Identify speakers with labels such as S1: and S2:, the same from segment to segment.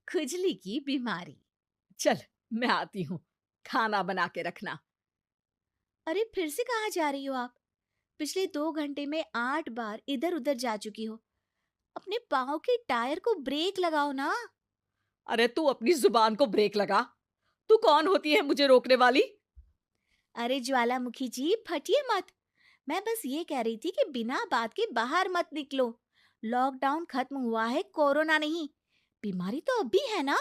S1: खुजली की बीमारी।
S2: चल, मैं आती हूँ। खाना बना के रखना।
S1: अरे फिर से कहाँ जा रही हो आप? पिछले 2 घंटे में 8 बार इधर उधर जा चुकी हो। अपने पाँव के टायर को ब्रेक लगाओ ना।
S2: अरे तू अपनी जुबान को ब्रेक लगा। तू कौन होती है मुझे रोकने वाली?
S1: अरे ज्वालामुखी जी, फटिए मत। मैं बस ये कह रही थी कि बिना बात के बाहर मत निकलो। लॉकडाउन खत्म हुआ है, कोरोना नहीं। बीमारी तो अब भी है ना।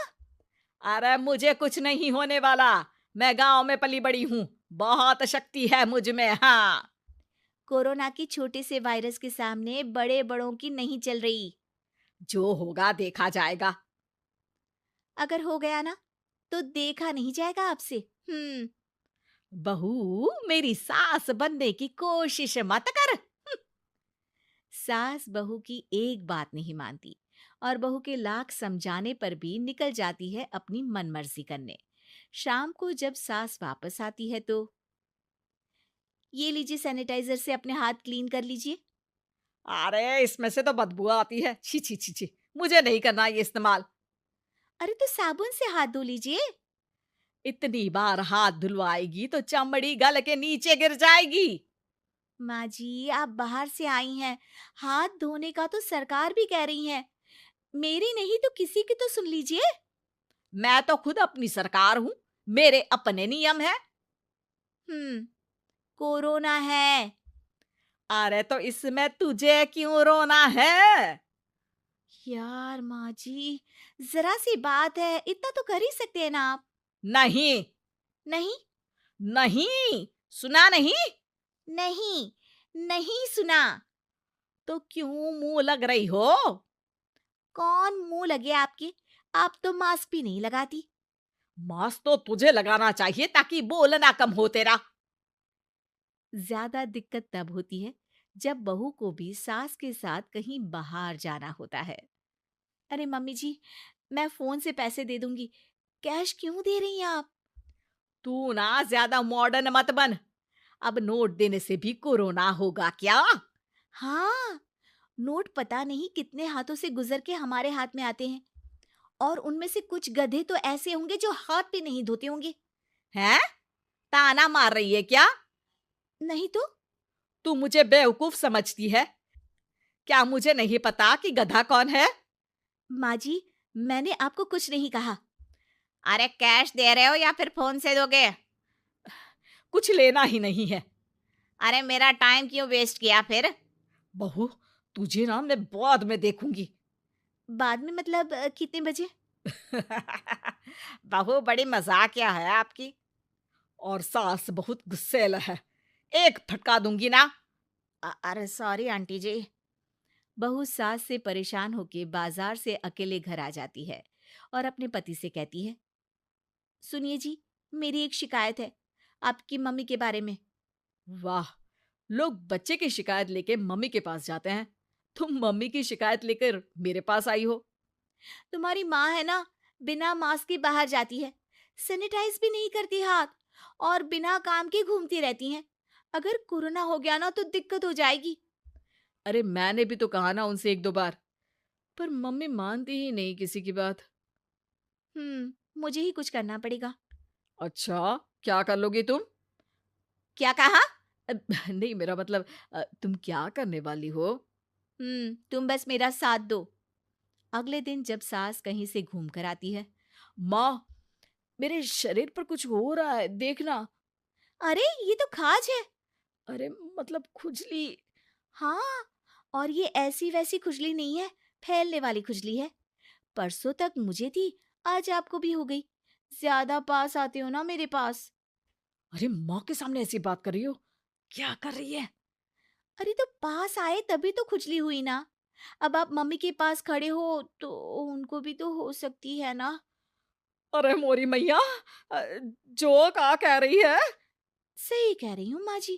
S2: अरे मुझे कुछ नहीं होने वाला। मैं गांव में पली बड़ी हूँ। बहुत शक्ति है मुझ में, हाँ।
S1: कोरोना की छोटे से वायरस के सामने बड़े बड़ों की नहीं चल रही।
S2: जो होगा देखा जाएगा।
S1: अगर हो गया ना, तो देखा नहीं जाएगा आपसे। हम्म।
S2: बहू, मेरी सास बनने की कोशिश मत कर।
S1: सास बहू की एक बात नहीं मानती और बहू के लाख समझाने पर भी निकल जाती है अपनी मनमर्जी करने। शाम को जब सास वापस आती है तो, ये लीजिए सैनिटाइजर से अपने हाथ क्लीन कर लीजिए।
S2: अरे इसमें से तो बदबू आती है। छी छी छी छी। मुझे नहीं करना ये इस्तेमाल।
S1: अरे तो साबुन से हाथ धो लीजिए।
S2: इतनी बार हाथ धुलवाएगी तो चमड़ी गल के नीचे गिर जाएगी।
S1: माँ जी, आप बाहर से आई हैं, हाथ धोने का तो सरकार भी कह रही है। मेरी नहीं तो किसी की तो सुन लीजिए।
S2: मैं तो खुद अपनी सरकार हूँ। मेरे अपने नियम है।
S1: हम्म। कोरोना है।
S2: अरे तो इसमें तुझे क्यों रोना है?
S1: यार माँ जी, जरा सी बात है, इतना तो कर ही सकते हैं ना आप।
S2: नहीं।
S1: नहीं।
S2: नहीं। सुना नहीं?
S1: नहीं। नहीं सुना।
S2: तो क्यों मुंह लग रही हो?
S1: कौन मुंह लगे आपके? आप तो मास्क भी नहीं लगाती।
S2: मास्क तो तुझे लगाना चाहिए ताकि बोलना कम हो तेरा।
S1: ज्यादा दिक्कत तब होती है जब बहू को भी सास के साथ कहीं बाहर जाना होता है। अरे मम्मी जी, मैं फोन से पैसे दे दूंगी। कैश क्यों दे रही हैं आप?
S2: तू ना ज्यादा मॉडर्न मत बन। अब नोट देने से भी कोरोना होगा क्या?
S1: हाँ, नोट पता नहीं कितने हाथों से गुजर के हमारे हाथ में आते हैं, और उनमें से कुछ गधे तो ऐसे होंगे जो हाथ भी नहीं धोते होंगे।
S2: हैं? ताना मार रही है क्या?
S1: नहीं तो।
S2: तू मुझे बेवकूफ समझती है? क्या मुझे नहीं पता कि गधा कौन है?
S1: माँ जी, मैंने आपको कुछ नहीं कहा।
S2: अरे कैश दे रहे हो या फिर फोन से दोगे? कुछ लेना ही नहीं है।
S1: अरे मेरा टाइम क्यों वेस्ट किया फिर?
S2: बहू, तुझे ना मैं बाद में देखूंगी।
S1: बाद में मतलब कितने बजे?
S2: बहू बड़ी मजाकिया है आपकी। और सास बहुत गुस्सैल है। एक फटका दूंगी ना।
S1: अरे सॉरी आंटी जी। बहू सास से परेशान होके बाजार से अकेले घर आ जाती है और अपने पति से कहती है, सुनिए जी, मेरी एक शिकायत है आपकी मम्मी के बारे में।
S2: वाह, लोग बच्चे की शिकायत लेके मम्मी के पास जाते हैं। तुम मम्मी की शिकायत लेकर मेरे पास आई हो।
S1: तुम्हारी माँ है ना, बिना मास्क के बाहर जाती है, सैनिटाइज भी नहीं करती हाथ, और बिना काम के घूमती रहती हैं। अगर कोरोना हो गया ना तो दिक्कत हो जाएगी।
S2: अरे मैंने भी तो कहा ना उनसे एक दो बार, पर मम्मी मानती ही नहीं किसी की बात।
S1: मुझे ही कुछ करना पड़ेगा।
S2: अच्छा, क्या कर लोगी तुम?
S1: क्या कहा?
S2: नहीं, मेरा मतलब तुम क्या करने वाली हो?
S1: तुम बस मेरा साथ दो। अगले दिन जब सास कहीं से घूम कर आती है,
S2: माँ, मेरे शरीर पर कुछ हो रहा है, देखना।
S1: अरे ये तो खाज है।
S2: अरे मतलब खुजली।
S1: हाँ, और ये ऐसी वैसी खुजली नहीं है, फैलने वाली खुजली है। परसों तक मुझे थी, आज आपको भी हो गई। ज्यादा पास आते हो ना मेरे पास।
S2: अरे माँ के सामने ऐसी बात कर रही हो? क्या कर रही है?
S1: अरे तो पास आए तभी तो खुजली हुई ना। अब आप मम्मी के पास खड़े हो तो उनको भी तो हो सकती है ना।
S2: अरे मोरी मैया, अ, जो का कह रही है?
S1: सही कह रही हूँ माँ जी।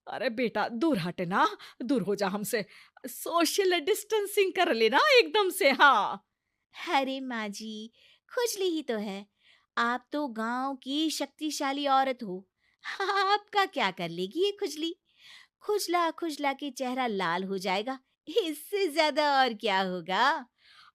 S2: अरे बेटा दूर हटे ना। दूर हो जा हमसे। सोशल डिस्टेंसिंग कर लेना एकदम से, हाँ।
S1: अरे माँ जी, खुजली ही तो है। आप तो गांव की शक्तिशाली औरत हो। आपका क्या कर लेगी ये खुजली? खुजला खुजला के चेहरा लाल हो जाएगा। इससे ज्यादा और क्या होगा?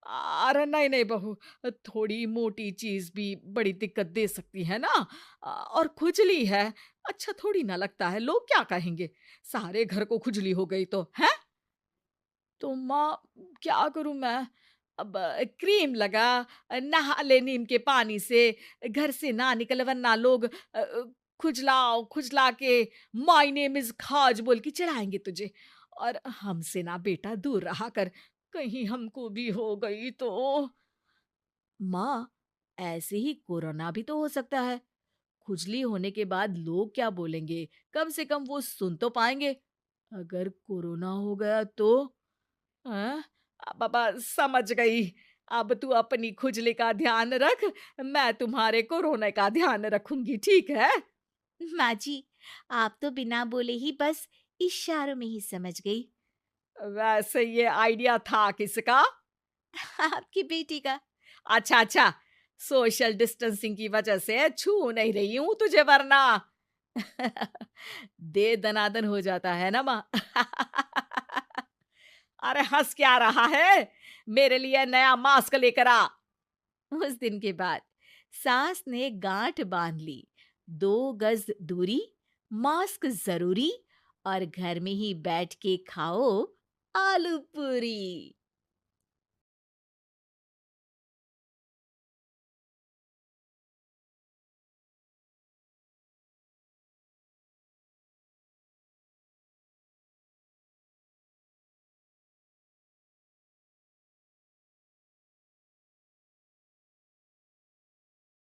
S2: अरे नहीं नहीं बहू, थोड़ी मोटी चीज भी बड़ी दिक्कत दे सकती है ना। और खुजली है, अच्छा थोड़ी ना लगता है, लोग क्या कहेंगे, सारे घर को खुजली हो गई तो है। तो माँ, क्या करूं मैं? अब क्रीम लगा, नहा ले नीम के पानी से, घर से ना निकल वरना लोग खुजलाओ खुजला के माय नेम इज खाज बोल के चढ़ाएंगे तुझे। और हमसे ना बेटा दूर रहा कर, कहीं हमको भी हो गई तो। माँ, ऐसे ही कोरोना भी तो हो सकता है। खुजली होने के बाद लोग क्या बोलेंगे, कम से कम वो सुन तो पाएंगे। अगर कोरोना हो गया तो? हाँ, बाबा समझ गई। अब तू अपनी खुजली का ध्यान रख, मैं तुम्हारे कोरोना का ध्यान रखूंगी, ठीक है?
S1: माँ जी, आप तो बिना बोले ही बस इशारों में ही समझ गई।
S2: वैसे ये आइडिया था किसका?
S1: आपकी बेटी का।
S2: अच्छा अच्छा, सोशल डिस्टेंसिंग की वजह से छू नहीं रही हूं तुझे वरना। दे दनादन हो जाता है ना माँ। अरे हंस क्या रहा है, मेरे लिए नया मास्क लेकर आ।
S1: उस दिन के बाद सास ने गांठ बांध ली। 2 गज दूरी, मास्क जरूरी, और घर में ही बैठ के खाओ आलू पूरी।